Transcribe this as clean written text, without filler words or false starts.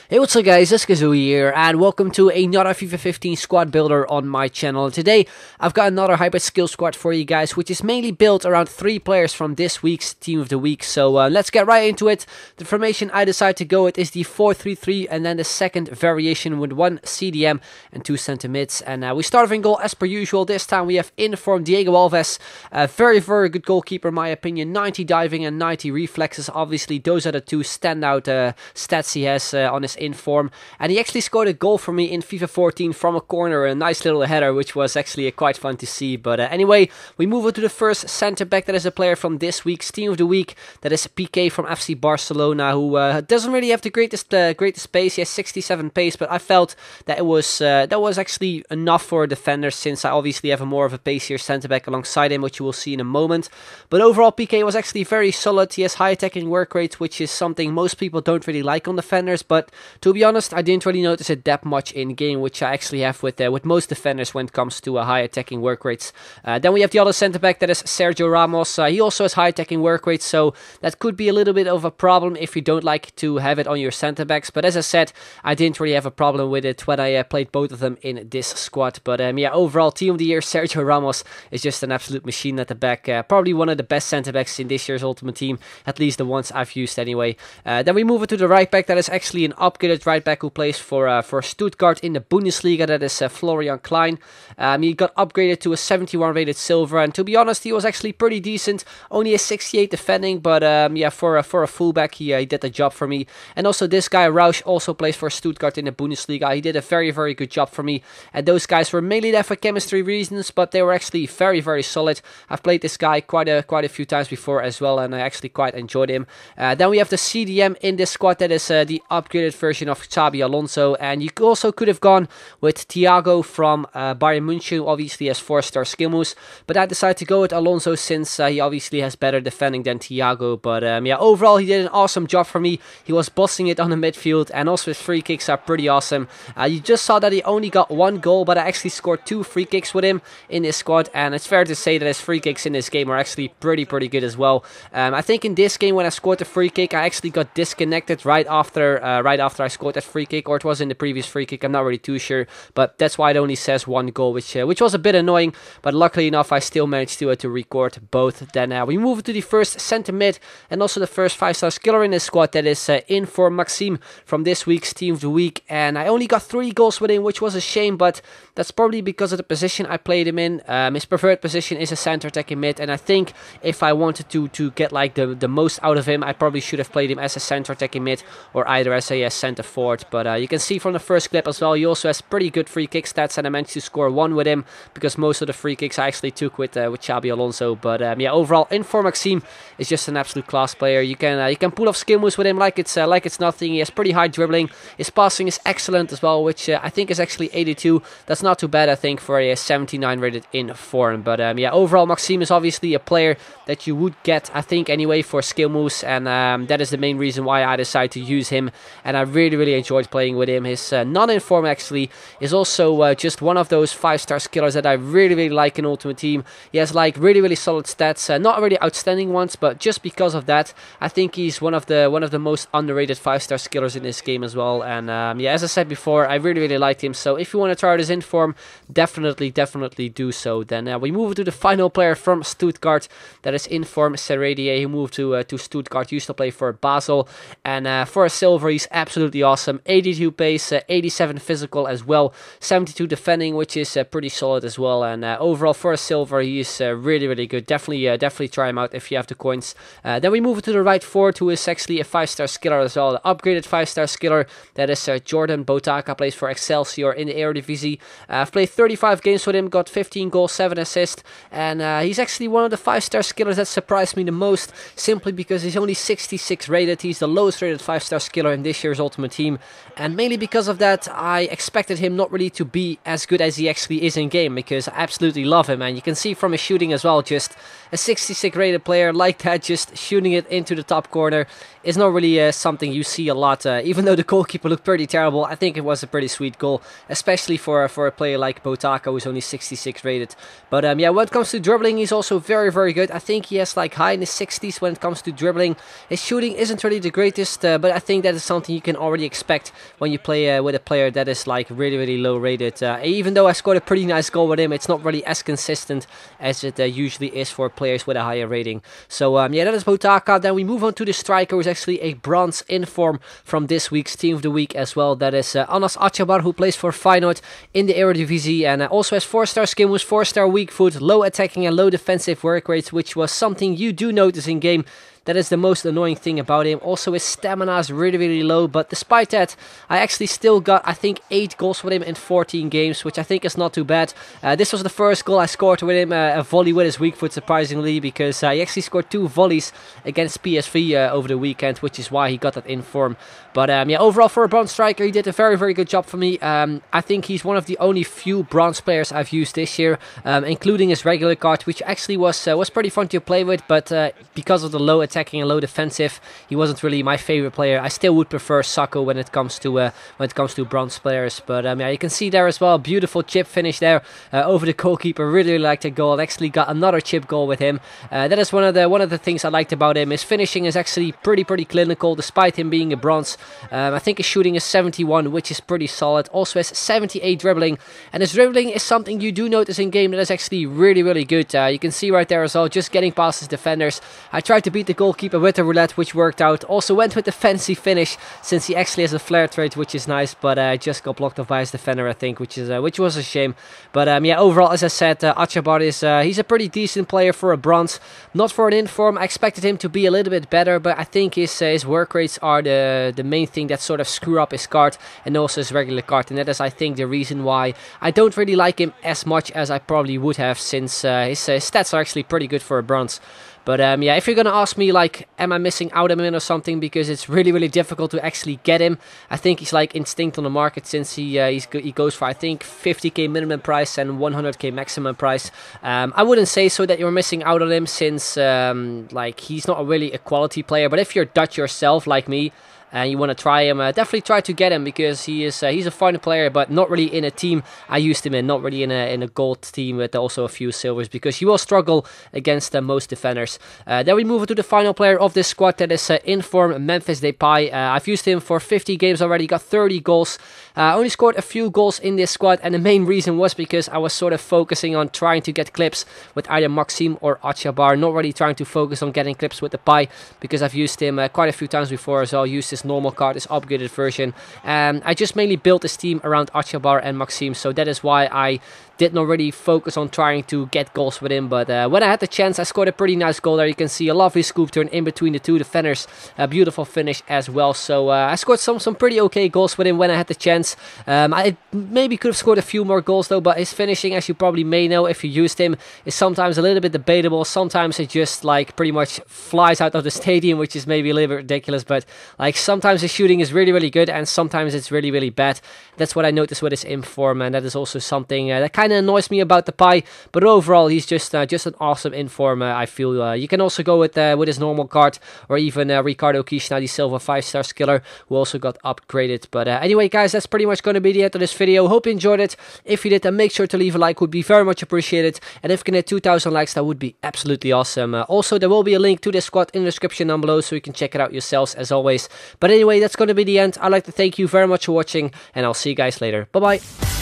Hey, what's up guys, it's Kazoo here, and welcome to another FIFA 15 squad builder on my channel. Today, I've got another hybrid skill squad for you guys, which is mainly built around 3 players from this week's Team of the Week. So let's get right into it. The formation I decided to go with is the 4-3-3, and then the second variation with 1 CDM and 2 centre mids. And we start off in goal as per usual. This time we have in form Diego Alves, a very good goalkeeper in my opinion, 90 diving and 90 reflexes. Obviously, those are the 2 standout stats he has on his in form, and he actually scored a goal for me in FIFA 14 from a corner, a nice little header, which was actually quite fun to see. But anyway, we move on to the first centre back. That is a player from this week's Team of the Week. That is PK from FC Barcelona, who doesn't really have the greatest pace. He has 67 pace, but I felt that that was actually enough for a defender, since I obviously have more of a pacier centre back alongside him, which you will see in a moment. But overall, PK was actually very solid. He has high attacking work rate, which is something most people don't really like on defenders, but to be honest, I didn't really notice it that much in game, which I actually have with most defenders when it comes to high attacking work rates. Then we have the other centre back, that is Sergio Ramos. He also has high attacking work rates, so that could be a little bit of a problem if you don't like to have it on your centre backs. But as I said, I didn't really have a problem with it when I played both of them in this squad. But yeah, overall, Team of the Year, Sergio Ramos is just an absolute machine at the back. Probably one of the best centre backs in this year's Ultimate Team, at least the ones I've used anyway. Then we move it to the right back. That is actually an upgraded right back who plays for Stuttgart in the Bundesliga. That is Florian Klein. He got upgraded to a 71 rated silver, and to be honest, he was actually pretty decent. Only a 68 defending, but yeah, for a fullback, he did the job for me. And also this guy Rausch also plays for Stuttgart in the Bundesliga. He did a very good job for me, and those guys were mainly there for chemistry reasons, but they were actually very solid. I've played this guy quite a few times before as well, and I actually quite enjoyed him. Then we have the CDM in this squad. That is the upgraded version of Xabi Alonso, and you also could have gone with Thiago from Bayern München, who obviously has 4-star skill moves, but I decided to go with Alonso since he obviously has better defending than Thiago. But yeah, overall he did an awesome job for me. He was bossing it on the midfield, and also his free kicks are pretty awesome. You just saw that he only got 1 goal, but I actually scored 2 free kicks with him in this squad, and it's fair to say that his free kicks in this game are actually pretty good as well. I think in this game when I scored the free kick, I actually got disconnected right after I scored that free kick, or it was in the previous free kick, I'm not really too sure, but that's why it only says 1 goal, which was a bit annoying, but luckily enough I still managed to record both. Then we move to the first centre mid, and also the first 5-star skiller in this squad. That is in for Maxim from this week's Team of the Week, and I only got 3 goals with him, which was a shame, but that's probably because of the position I played him in. His preferred position is a centre attacking mid, and I think if I wanted to get like the most out of him, I probably should have played him as a centre attacking mid, or either as a centre forward. But you can see from the first clip as well, he also has pretty good free kick stats, and I managed to score 1 with him, because most of the free kicks I actually took with Xabi Alonso. But yeah, overall, in for Maxim is just an absolute class player. You can pull off skill moves with him like it's nothing. He has pretty high dribbling. His passing is excellent as well, which I think is actually 82. That's not too bad, I think, for a 79 rated in form. But yeah, overall, Maxim is obviously a player that you would get, I think, anyway, for skill moves, and that is the main reason why I decided to use him, and I really enjoyed playing with him. His non-inform actually is also just one of those 5-star skillers that I really like in Ultimate Team. He has like really solid stats, not really outstanding ones, but just because of that, I think he's one of the most underrated 5-star skillers in this game as well. And yeah, as I said before, I really liked him. So if you want to try this inform, definitely do so. Then we move to the final player from Stuttgart. That is inform Seredier. He moved to Stuttgart, used to play for Basel, and for a silver, he's absolutely awesome. 82 pace, 87 physical as well, 72 defending, which is pretty solid as well. And overall, for a silver, he is really good. Definitely try him out if you have the coins. Then we move to the right forward, who is actually a 5-star skiller as well, the upgraded 5-star skiller. That is Jordan Botaka, plays for Excelsior in the Eredivisie. I've played 35 games with him, got 15 goals, 7 assists, and he's actually one of the 5-star skillers that surprised me the most, simply because he's only 66 rated. He's the lowest rated 5-star skiller in this year's Ultimate Team, and mainly because of that, I expected him not really to be as good as he actually is in game, because I absolutely love him, and you can see from his shooting as well, just a 66 rated player like that, just shooting it into the top corner is not really something you see a lot. Even though the goalkeeper looked pretty terrible, I think it was a pretty sweet goal, especially for a player like Botaka, who's only 66 rated. But yeah, when it comes to dribbling, he's also very good. I think he has like high in the 60s when it comes to dribbling. His shooting isn't really the greatest, but I think that is something you can can already expect when you play with a player that is like really low rated. Even though I scored a pretty nice goal with him, it's not really as consistent as it usually is for players with a higher rating. So yeah, that is Botaka. Then we move on to the striker, who's actually a bronze inform from this week's Team of the Week as well. That is Anas Atjabar, who plays for Feyenoord in the Eredivisie, and also has 4-star skin, was 4-star weak foot, low attacking and low defensive work rates, which was something you do notice in game. That is the most annoying thing about him. Also, his stamina is really low, but despite that, I actually still got, I think, 8 goals with him in 14 games, which I think is not too bad. This was the first goal I scored with him, a volley with his weak foot, surprisingly, because he actually scored 2 volleys against PSV over the weekend, which is why he got that inform. But yeah, overall for a bronze striker, he did a very good job for me. I think he's one of the only few bronze players I've used this year, including his regular card, which actually was pretty fun to play with, but because of the low attacking and low defensive, he wasn't really my favorite player. I still would prefer Sacco when it comes to bronze players. But yeah, you can see there as well, beautiful chip finish there over the goalkeeper. Really liked the goal. Actually got another chip goal with him. That is one of the things I liked about him. His finishing is actually pretty clinical, despite him being a bronze. I think his shooting is 71, which is pretty solid. Also has 78 dribbling, and his dribbling is something you do notice in game that is actually really good. You can see right there as well, just getting past his defenders. I tried to beat the goalkeeper with the roulette, which worked out. Also went with the fancy finish, since he actually has a flare trait, which is nice, but just got blocked off by his defender, I think, which was a shame. But yeah, overall, as I said, Atjabar is he's a pretty decent player for a bronze, not for an inform. I expected him to be a little bit better, but I think his work rates are the main thing that sort of screw up his card, and also his regular card, and that is, I think, the reason why I don't really like him as much as I probably would have, since his stats are actually pretty good for a bronze. But yeah, if you're gonna ask me, like, am I missing out on him or something, because it's really difficult to actually get him. I think he's like instinct on the market, since he goes for, I think, 50k minimum price and 100k maximum price. I wouldn't say so that you're missing out on him, since like, he's not really a quality player. But if you're Dutch yourself, like me, and you want to try him, definitely try to get him, because he's a fun player, but not really in a team I used him in, not really in a gold team with also a few silvers, because you will struggle against most defenders. Then we move on to the final player of this squad, that is inform Memphis Depay. I've used him for 50 games already, got 30 goals. Only scored a few goals in this squad, and the main reason was because I was sort of focusing on trying to get clips with either Maxim or Atjabar, not really trying to focus on getting clips with Depay, because I've used him quite a few times before, so I'll use his normal card, his upgraded version. I just mainly built this team around Atjabar and Maxim, so that is why I did not really focus on trying to get goals with him. But when I had the chance, I scored a pretty nice goal there. You can see a lovely scoop turn in between the two defenders, a beautiful finish as well. So I scored some pretty okay goals with him when I had the chance. I maybe could have scored a few more goals though, but his finishing, as you probably may know if you used him, is sometimes a little bit debatable. Sometimes it just like pretty much flies out of the stadium, which is maybe a little bit ridiculous, but like sometimes his shooting is really good, and sometimes it's really bad. That's what I noticed with his inform, and that is also something that kind of annoys me about Depay. But overall, he's just an awesome inform. I feel you can also go with his normal card, or even Ricardo Kishnadi the Silva 5-star skiller, who also got upgraded. But anyway, guys, that's pretty much going to be the end of this video. Hope you enjoyed it. If you did, then make sure to leave a like, would be very much appreciated. And if you can hit 2,000 likes, that would be absolutely awesome. Also, there will be a link to this squad in the description down below, so you can check it out yourselves as always. But anyway, that's going to be the end. I'd like to thank you very much for watching, and I'll see you guys later. Bye bye.